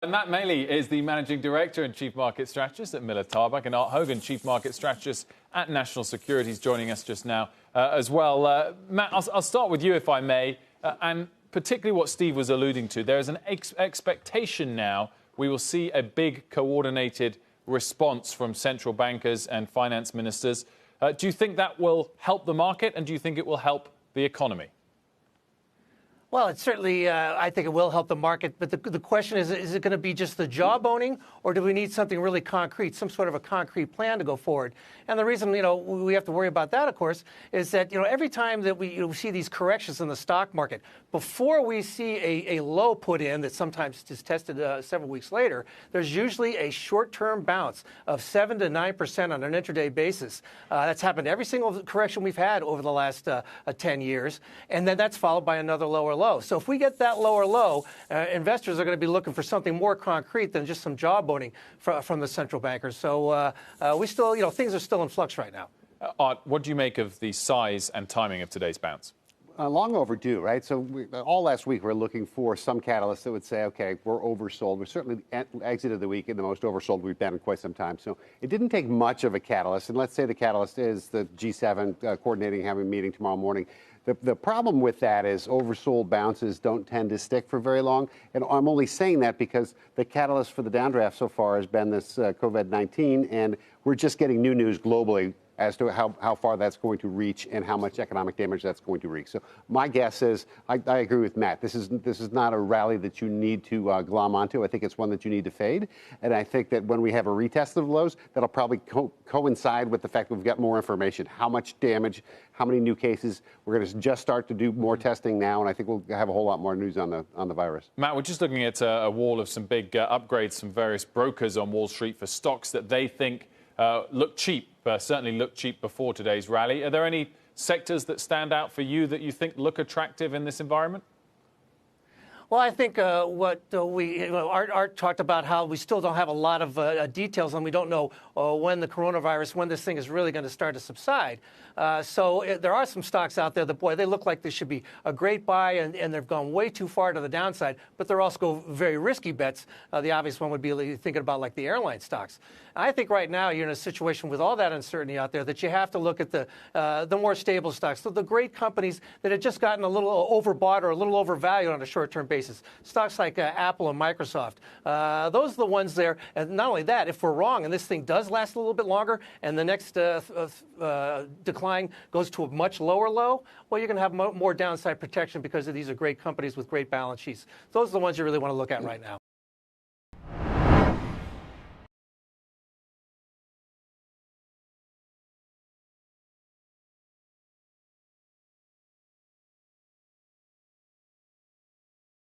Matt Maley is the Managing Director and Chief Market Strategist at Miller Tabak, and Art Hogan, Chief Market Strategist at National Securities, joining us just now as well. Matt, I'll start with you, if I may, and particularly what Steve was alluding to. There is an expectation now we will see a big coordinated response from central bankers and finance ministers. Do you think that will help the market, and do you think it will help the economy? Well, it certainly, I think it will help the market. But the question is it going to be just the jawboning, or do we need something really concrete, some sort of a concrete plan to go forward? And the reason, we have to worry about that, of course, is that, every time that we see these corrections in the stock market, before we see a low put in that sometimes is tested several weeks later, there's usually a short-term bounce of 7 to 9% on an intraday basis. That's happened every single correction we've had over the last 10 years. And then that's followed by another lower low. So if we get that lower low, investors are going to be looking for something more concrete than just some jawboning from the central bankers. So we still, things are still in flux right now. Art, what do you make of the size and timing of today's bounce? Long overdue, right? So all last week we're looking for some catalyst that would say, okay, we're oversold. We certainly exited the week in the most oversold we've been in quite some time. So it didn't take much of a catalyst. And let's say the catalyst is the G7 coordinating, having a meeting tomorrow morning. The problem with that is oversold bounces don't tend to stick for very long. And I'm only saying that because the catalyst for the downdraft so far has been this COVID-19, and we're just getting new news globally as to how far that's going to reach and how much economic damage that's going to wreak. So my guess is, I agree with Matt, this is not a rally that you need to glom onto. I think it's one that you need to fade. And I think that when we have a retest of lows, that'll probably coincide with the fact that we've got more information. How much damage, how many new cases. We're going to just start to do more testing now, and I think we'll have a whole lot more news on the virus. Matt, we're just looking at a wall of some big upgrades from various brokers on Wall Street for stocks that they think look cheap, certainly looked cheap before today's rally. Are there any sectors that stand out for you that you think look attractive in this environment? Well, I think Art talked about how we still don't have a lot of details, and we don't know when this thing is really going to start to subside. So there are some stocks out there that, boy, they look like they should be a great buy, and they've gone way too far to the downside, but they're also very risky bets. The obvious one would be thinking about like the airline stocks. I think right now you're in a situation with all that uncertainty out there that you have to look at the more stable stocks, the great companies that had just gotten a little overbought or a little overvalued on a short-term basis. Stocks like Apple and Microsoft, those are the ones there. And not only that, if we're wrong and this thing does last a little bit longer and the next decline goes to a much lower low, well, you're going to have more downside protection because these are great companies with great balance sheets. Those are the ones you really want to look at right now.